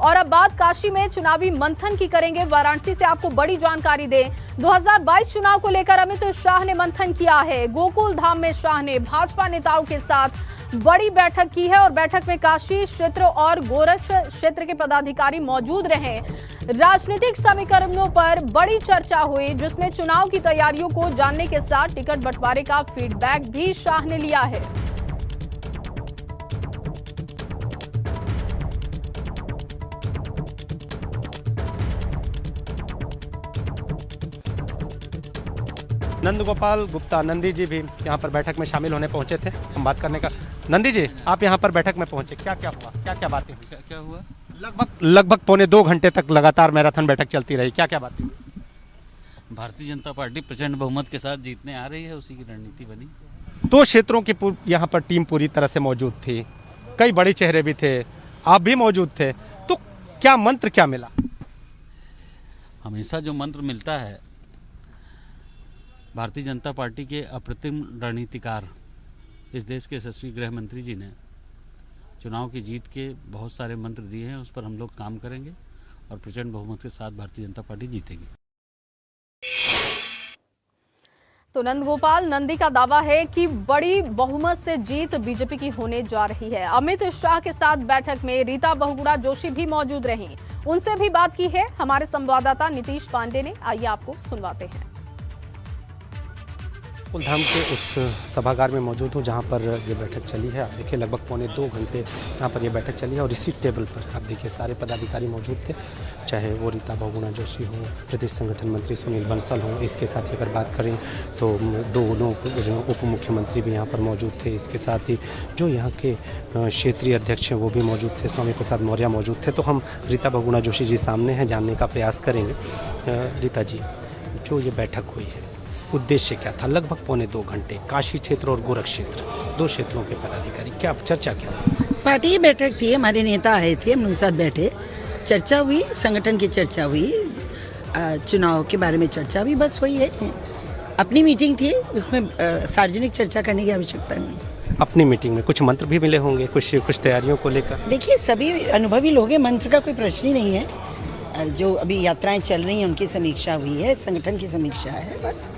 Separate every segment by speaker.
Speaker 1: और अब बात काशी में चुनावी मंथन की करेंगे। वाराणसी से आपको बड़ी जानकारी दें, 2022 चुनाव को लेकर अमित शाह ने मंथन किया है। गोकुल धाम में शाह ने भाजपा नेताओं के साथ बड़ी बैठक की है और बैठक में काशी क्षेत्र और गोरक्ष क्षेत्र के पदाधिकारी मौजूद रहे। राजनीतिक समीकरणों पर बड़ी चर्चा हुई, जिसमें चुनाव की तैयारियों को जानने के साथ टिकट बंटवारे का फीडबैक भी शाह ने लिया है।
Speaker 2: नंदगोपाल गुप्ता नंदी जी भी यहाँ पर बैठक में शामिल होने पहुंचे थे। हम बात करने का, नंदी जी आप यहाँ पर बैठक में पहुंचे, क्या क्या हुआ, क्या क्या बातें हुई?
Speaker 3: क्या हुआ?
Speaker 2: लगभग पौने 2 घंटे तक लगातार मैराथन बैठक चलती रही, क्या क्या बातें हुई?
Speaker 3: भारतीय जनता पार्टी प्रचंड बहुमत के साथ जीतने आ रही है, उसी की रणनीति बनी।
Speaker 2: 2 क्षेत्रों की यहाँ पर टीम पूरी तरह से मौजूद थी, कई बड़े चेहरे भी थे, आप भी मौजूद थे, तो क्या मंत्र क्या मिला?
Speaker 3: हमेशा जो मंत्र मिलता है, भारतीय जनता पार्टी के अप्रतिम रणनीतिकार इस देश के यशस्वी गृह मंत्री जी ने चुनाव की जीत के बहुत सारे मंत्र दिए हैं। उस पर हम लोग काम करेंगे और प्रचंड बहुमत के साथ भारतीय जनता पार्टी जीतेगी।
Speaker 1: तो नंदगोपाल नंदी का दावा है कि बड़ी बहुमत से जीत बीजेपी की होने जा रही है। अमित शाह के साथ बैठक में रीता बहुगुणा जोशी भी मौजूद रहीं, उनसे भी बात की है हमारे संवाददाता नीतीश पांडे ने। आइए आपको सुनवाते हैं।
Speaker 2: गोकुल धाम के उस सभागार में मौजूद हूँ जहाँ पर ये बैठक चली है। आप देखिए लगभग पौने 2 घंटे यहाँ पर ये बैठक चली है और इसी टेबल पर आप देखिए सारे पदाधिकारी मौजूद थे, चाहे वो रीता बहुगुणा जोशी हो, प्रदेश संगठन मंत्री सुनील बंसल हों। इसके साथ ही अगर बात करें तो 2 उप मुख्यमंत्री भी यहाँ पर मौजूद थे। इसके साथ ही जो यहाँ के क्षेत्रीय अध्यक्ष हैं वो भी मौजूद थे, स्वामी प्रसाद मौर्य मौजूद थे। तो हम रीता बहुगुणा जोशी जी सामने हैं, जानने का प्रयास करेंगे। रीता जी, जो ये बैठक हुई है उद्देश्य क्या था? लगभग पौने 2 घंटे, काशी क्षेत्र और गोरक्ष क्षेत्र 2 क्षेत्रों के पदाधिकारी, क्या चर्चा क्या?
Speaker 4: पार्टी बैठक थी, हमारे नेता आए थे, हम उनके साथ बैठे, चर्चा हुई, संगठन की चर्चा हुई, चुनाव के बारे में चर्चा हुई, बस वही है। अपनी मीटिंग थी, उसमें सार्वजनिक चर्चा करने की आवश्यकता नहीं।
Speaker 2: अपनी मीटिंग में कुछ मंत्र भी मिले होंगे, कुछ तैयारियों को लेकर?
Speaker 4: देखिए सभी अनुभवी लोग हैं, मंत्र का कोई प्रश्न ही नहीं है। जो अभी यात्राएं चल रही हैं उनकी समीक्षा हुई है, संगठन की समीक्षा है, बस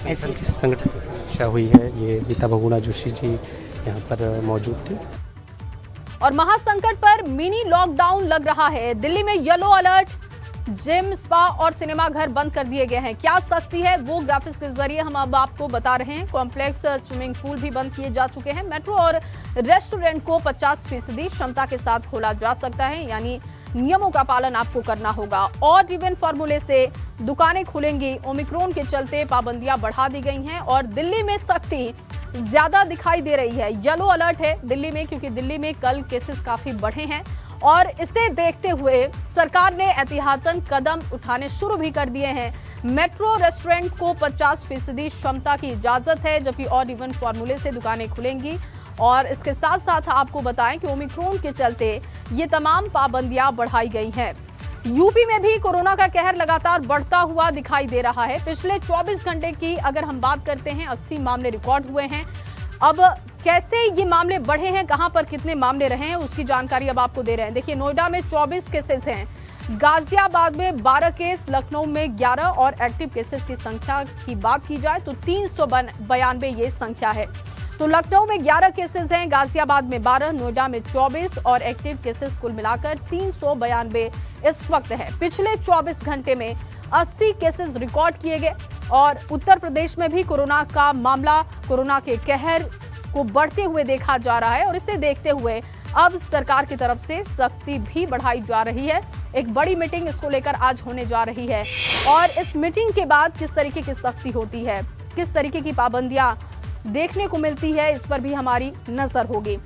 Speaker 4: ऐसे
Speaker 2: संगठन की समीक्षा हुई है। ये रीता बहुगुणा जोशी जी यहाँ पर मौजूद थी।
Speaker 1: और महासंकट पर मिनी लॉकडाउन लग रहा है। दिल्ली में येलो अलर्ट, जिम, स्पा और सिनेमा घर बंद कर दिए गए हैं। क्या सख्ती है वो ग्राफिक्स के जरिए हम अब आपको बता रहे हैं। कॉम्प्लेक्स स्विमिंग पूल भी बंद किए जा चुके हैं। मेट्रो और रेस्टोरेंट को 50% क्षमता के साथ खोला जा सकता है, यानी नियमों का पालन आपको करना होगा। और इवन फॉर्मूले से दुकानें खुलेंगी। ओमिक्रॉन के चलते पाबंदियां बढ़ा दी गई हैं और दिल्ली में सख्ती ज्यादा दिखाई दे रही है। येलो अलर्ट है दिल्ली में, क्योंकि दिल्ली में कल केसेस काफी बढ़े हैं और इसे देखते हुए सरकार ने एहतियातन कदम उठाने शुरू भी कर दिए हैं। मेट्रो रेस्टोरेंट को 50% क्षमता की इजाजत है, जबकि और इवन फॉर्मूले से दुकानें खुलेंगी। और इसके साथ साथ आपको बताएं कि ओमिक्रॉन के चलते ये तमाम पाबंदियां बढ़ाई गई हैं। यूपी में भी कोरोना का कहर लगातार बढ़ता हुआ दिखाई दे रहा है। पिछले 24 घंटे की अगर हम बात करते हैं, 80 मामले रिकॉर्ड हुए हैं। अब कैसे ये मामले बढ़े हैं, कहां पर कितने मामले रहे हैं, उसकी जानकारी अब आपको दे रहे हैं। देखिए, नोएडा में 24 केसेस हैं, गाजियाबाद में 12 केस, लखनऊ में 11 और एक्टिव केसेस की संख्या की बात की जाए तो 392 ये संख्या है। तो लखनऊ में 11 केसेस हैं, गाजियाबाद में 12, नोएडा में 24 और एक्टिव केसेस कुल मिलाकर 392 इस वक्त है। पिछले 24 घंटे में 80 केसेस रिकॉर्ड किए गए और उत्तर प्रदेश में भी कोरोना का मामला, कोरोना के कहर को बढ़ते हुए देखा जा रहा है और इसे देखते हुए अब सरकार की तरफ से सख्ती भी बढ़ाई जा रही है। एक बड़ी मीटिंग इसको लेकर आज होने जा रही है और इस मीटिंग के बाद किस तरीके की सख्ती होती है, किस तरीके की पाबंदियां देखने को मिलती है, इस पर भी हमारी नजर होगी।